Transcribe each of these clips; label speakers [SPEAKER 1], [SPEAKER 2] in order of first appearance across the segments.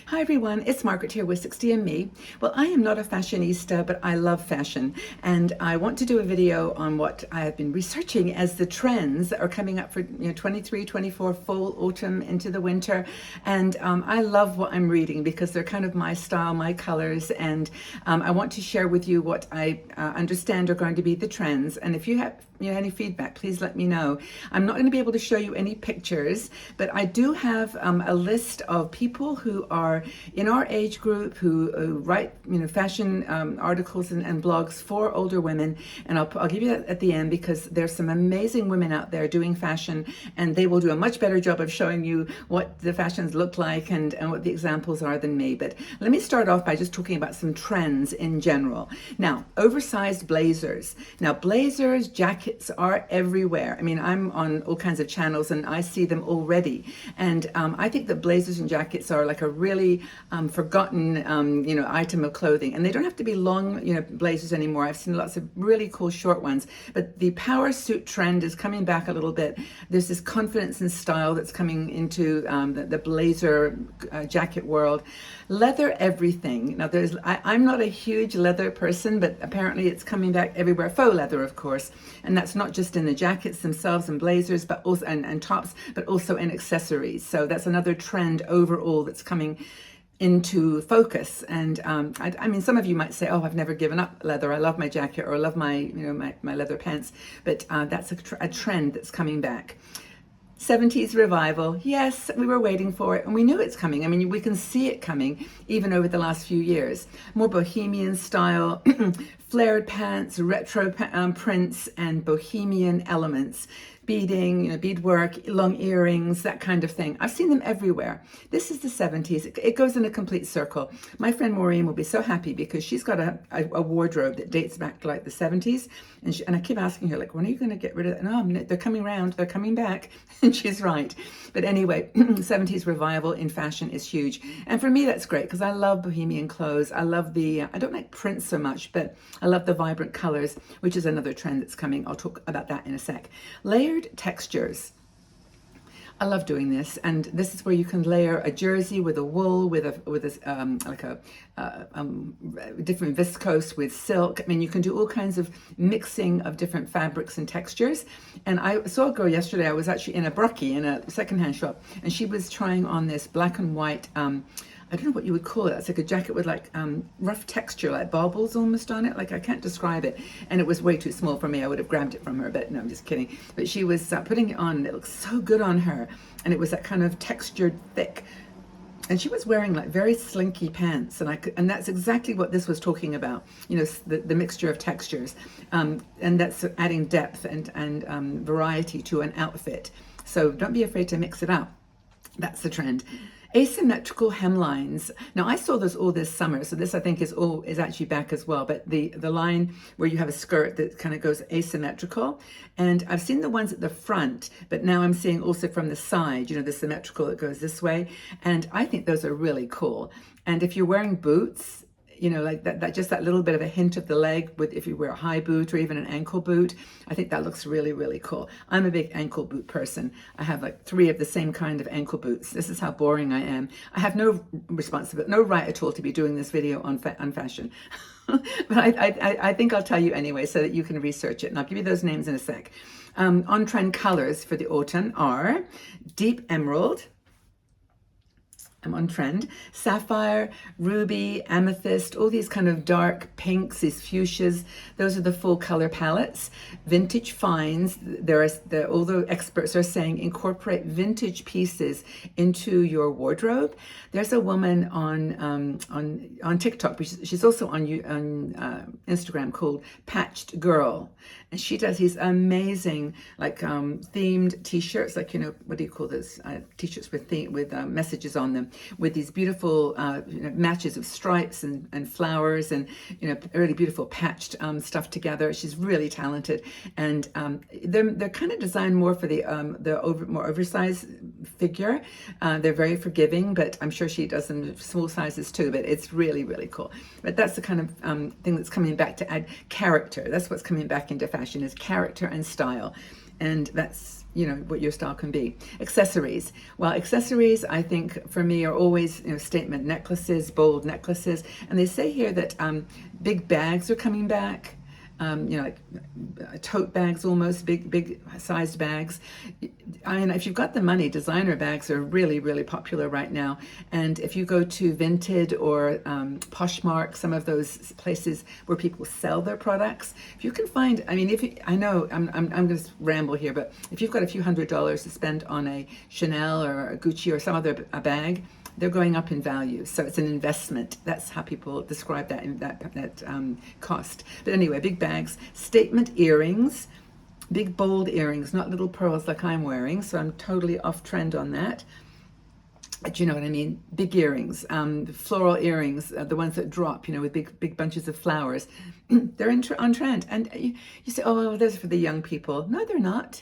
[SPEAKER 1] Hi everyone, it's Margaret here with 60 and Me. Well, I am not a fashionista, but I love fashion, and I want to do a video on what I have been researching as the trends that are coming up for 23, 24, fall, autumn, into the winter. And I love what I'm reading because they're kind of my style, my colors, and I want to share with you what I understand are going to be the trends. And if you have any feedback, please let me know. I'm not going to be able to show you any pictures, but I do have a list of people who are in our age group who write fashion articles and blogs for older women, and I'll give you that at the end because there's some amazing women out there doing fashion, and they will do a much better job of showing you what the fashions look like and what the examples are than me. But let me start off by just talking about some trends in general. Now, oversized blazers. Now, blazers, jackets are everywhere. I mean, I'm on all kinds of channels and I see them already, and I think that blazers and jackets are like a really forgotten item of clothing, and they don't have to be long blazers anymore. I've seen lots of really cool short ones, but the power suit trend is coming back a little bit. There's this confidence and style that's coming into the blazer jacket world. Leather everything. Now I'm not a huge leather person, but apparently it's coming back everywhere. Faux leather, of course, and that's not just in the jackets themselves and blazers, but also and tops, but also in accessories. So that's another trend overall that's coming into focus. And I mean, some of you might say, "Oh, I've never given up leather. I love my jacket, or I love my my leather pants." But that's a trend that's coming back. 70s revival. Yes, we were waiting for it and we knew it's coming. I mean, we can see it coming even over the last few years. More bohemian style, flared pants, retro prints, and bohemian elements. Beading, beadwork, long earrings, that kind of thing. I've seen them everywhere. This is the 70s. It goes in a complete circle. My friend Maureen will be so happy because she's got a wardrobe that dates back to like the 70s. And I keep asking her, like, when are you going to get rid of that? No, they're coming around. They're coming back. And she's right. But anyway, 70s revival in fashion is huge. And for me, that's great because I love bohemian clothes. I love I don't like prints so much, but I love the vibrant colors, which is another trend that's coming. I'll talk about that in a sec. Layered textures. I love doing this, and this is where you can layer a jersey with a wool, with a different viscose with silk. I mean, you can do all kinds of mixing of different fabrics and textures. And I saw a girl yesterday. I was actually in a brockie in a secondhand shop, and she was trying on this black and white. I don't know what you would call it. It's like a jacket with like rough texture, like baubles almost on it. Like, I can't describe it. And it was way too small for me. I would have grabbed it from her, but no, I'm just kidding. But she was putting it on and it looked so good on her. And it was that kind of textured, thick. And she was wearing like very slinky pants, and that's exactly what this was talking about. The mixture of textures, and that's adding depth and variety to an outfit. So don't be afraid to mix it up. That's the trend. Asymmetrical hemlines. Now, I saw this all this summer, so this I think is actually back as well. But the line where you have a skirt that kind of goes asymmetrical, and I've seen the ones at the front, but now I'm seeing also from the side, the symmetrical that goes this way, and I think those are really cool. And if you're wearing boots, like that just that little bit of a hint of the leg if you wear a high boot or even an ankle boot, I think that looks really, really cool. I'm a big ankle boot person. I have like 3 of the same kind of ankle boots. This is how boring I am. I have no responsibility, no right at all to be doing this video on fashion. But I think I'll tell you anyway so that you can research it, and I'll give you those names in a sec. On-trend colors for the autumn are deep emerald. I'm on trend. Sapphire, ruby, amethyst, all these kind of dark pinks, these fuchsias. Those are the full color palettes. Vintage finds. All the experts are saying incorporate vintage pieces into your wardrobe. There's a woman on TikTok, she's also on Instagram, called Patched Girl, and she does these amazing themed t-shirts, like what do you call those t-shirts with messages on them, with these beautiful matches of stripes and flowers and really beautiful patched stuff together. She's really talented, and they're kind of designed more for the more oversized figure. They're very forgiving, but I'm sure she does them small sizes too. But it's really, really cool. But that's the kind of thing that's coming back to add character. That's what's coming back into fashion, is character and style, and that's what your style can be. Accessories. Well, accessories, I think for me are always, statement necklaces, bold necklaces. And they say here that big bags are coming back. Like tote bags, almost big sized bags. I mean, if you've got the money, designer bags are really, really popular right now. And if you go to Vinted or Poshmark, some of those places where people sell their products, if you can find, I mean, I know I'm going to ramble here, but if you've got a few $100s to spend on a Chanel or a Gucci or some other bag, they're going up in value. So it's an investment. That's how people describe that cost. But anyway, big bags, statement earrings, big bold earrings, not little pearls like I'm wearing. So I'm totally off trend on that. But you know what I mean? Big earrings, floral earrings, the ones that drop, with big bunches of flowers. They're on trend. And you say, oh, those are for the young people. No, they're not.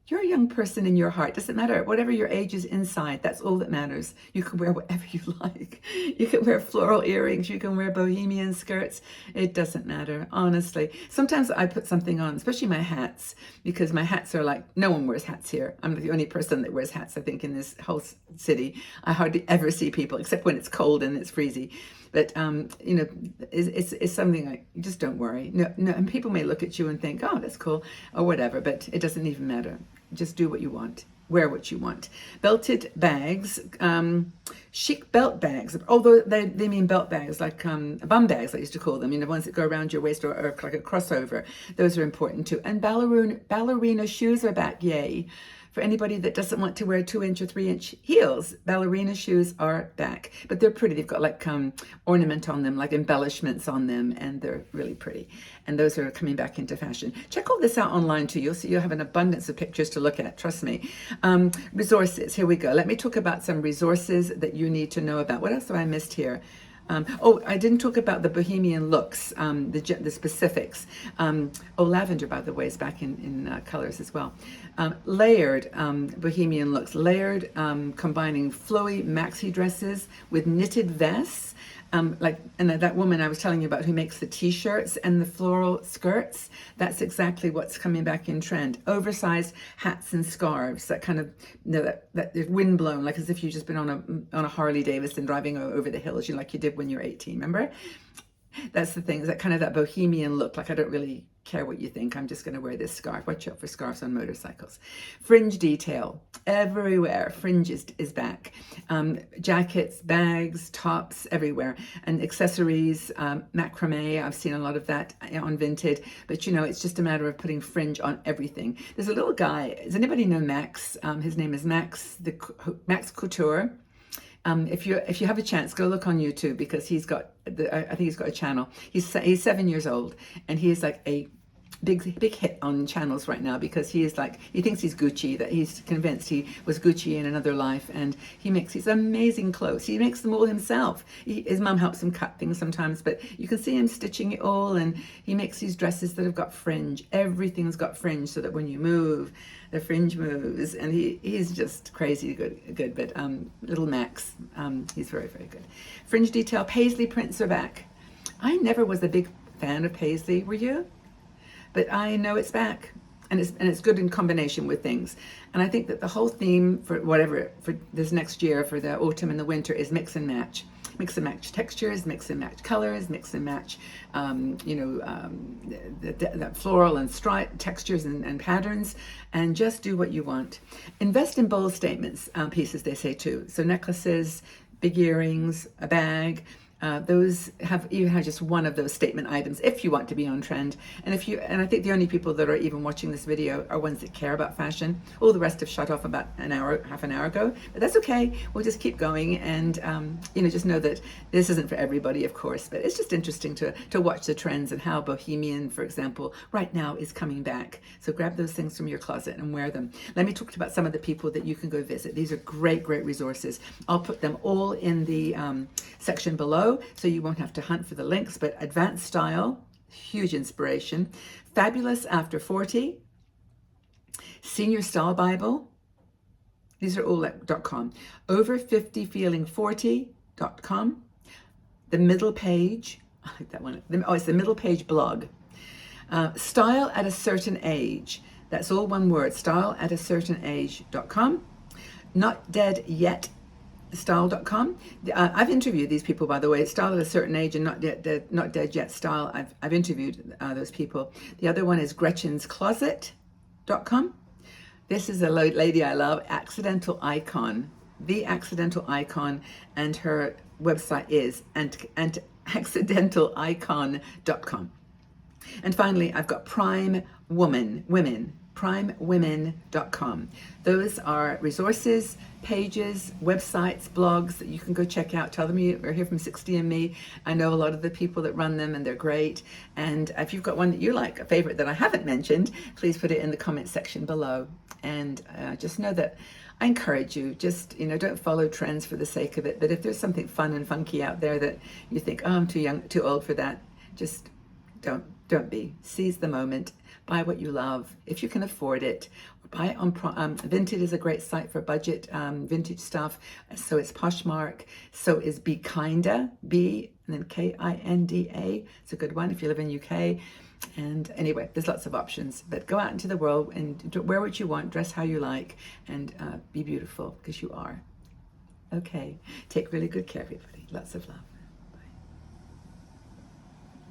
[SPEAKER 1] You're a young person in your heart. Doesn't matter. Whatever your age is inside, that's all that matters. You can wear whatever you like. You can wear floral earrings. You can wear bohemian skirts. It doesn't matter, honestly. Sometimes I put something on, especially my hats, because my hats are like, no one wears hats here. I'm the only person that wears hats, I think, in this whole city. I hardly ever see people, except when it's cold and it's freezy. But, it's something like, you just don't worry. No, and people may look at you and think, oh, that's cool, or whatever, but it doesn't even matter. Just do what you want. Wear what you want. Belted bags, chic belt bags, although they mean belt bags, like bum bags, I used to call them, the ones that go around your waist or like a crossover. Those are important too. And ballerina shoes are back, yay. For anybody that doesn't want to wear 2-inch or 3-inch heels, ballerina shoes are back. But they're pretty. They've got like ornament on them, like embellishments on them, and they're really pretty. And those are coming back into fashion. Check all this out online too. You'll have an abundance of pictures to look at, trust me. Resources, here we go. Let me talk about some resources that you need to know about. What else have I missed here? I didn't talk about the bohemian looks, the specifics. Lavender, by the way, is back in colors as well. Layered bohemian looks, combining flowy maxi dresses with knitted vests. And that woman I was telling you about who makes the t-shirts and the floral skirts, that's exactly what's coming back in trend. Oversized hats and scarves, that kind of, that wind blown, like as if you've just been on a Harley Davidson driving over the hills, like you did when you were 18, remember? That's the thing, is that kind of that bohemian look, like I don't really care what you think, I'm just going to wear this scarf. Watch out for scarves on motorcycles. Fringe detail everywhere. Fringe is back. Jackets, bags, tops, everywhere. And accessories, macrame, I've seen a lot of that on Vinted, but it's just a matter of putting fringe on everything. There's a little guy, does anybody know Max? His name is Max Couture. If you have a chance, go look on YouTube, because he's got I think he's got a channel. He's 7 years old, and he is like a big hit on channels right now, because he thinks he's Gucci, that he's convinced he was Gucci in another life, and he makes these amazing clothes. He makes them all himself. His mom helps him cut things sometimes, but you can see him stitching it all, and he makes these dresses that have got fringe. Everything's got fringe, so that when you move, the fringe moves, and he's just crazy good. But little Max, he's very, very good. Fringe detail, paisley prints are back. I never was a big fan of paisley, were you? But I know it's back, and it's good in combination with things. And I think that the whole theme for this next year, for the autumn and the winter, is mix and match. Mix and match textures, mix and match colors, mix and match, the floral and stripe textures and patterns, and just do what you want. Invest in bold statements, pieces, they say too. So necklaces, big earrings, a bag. Those even have just one of those statement items if you want to be on trend. And I think the only people that are even watching this video are ones that care about fashion. All the rest have shut off about half an hour ago, but that's okay. We'll just keep going, and just know that this isn't for everybody, of course, but it's just interesting to watch the trends and how bohemian, for example, right now is coming back. So grab those things from your closet and wear them. Let me talk about some of the people that you can go visit. These are great resources. I'll put them all in the section below, so you won't have to hunt for the links. But Advanced Style, huge inspiration. Fabulous After 40, Senior Style Bible, these are all at .com. Over 50 Feeling 40.com. The Middle Page, I like that one. It's the Middle Page blog. Style at a Certain Age. That's all one word, style@acertainage.com. Not dead yet style.com. I've interviewed these people, by the way. Style at a Certain Age and Not Dead Yet Style. I've interviewed those people. The other one is Gretchen'sCloset.com. This is a lady I love, Accidental Icon, the Accidental Icon, and her website is and accidentalicon.com. And finally, I've got primewomen.com. Those are resources, pages, websites, blogs that you can go check out. Tell them you are here from 60andMe. I know a lot of the people that run them and they're great. And if you've got one that you like, a favorite that I haven't mentioned, please put it in the comment section below. And just know that I encourage you, just, don't follow trends for the sake of it. But if there's something fun and funky out there that you think, oh, I'm too young, too old for that, just don't be. Seize the moment. Buy what you love if you can afford it. Buy it on Vinted is a great site for budget vintage stuff. So is Poshmark. So is Be Kinda, B and then Kinda. It's a good one if you live in UK. And anyway, there's lots of options. But go out into the world and wear what you want, dress how you like, and be beautiful because you are. Okay. Take really good care, everybody. Lots of love.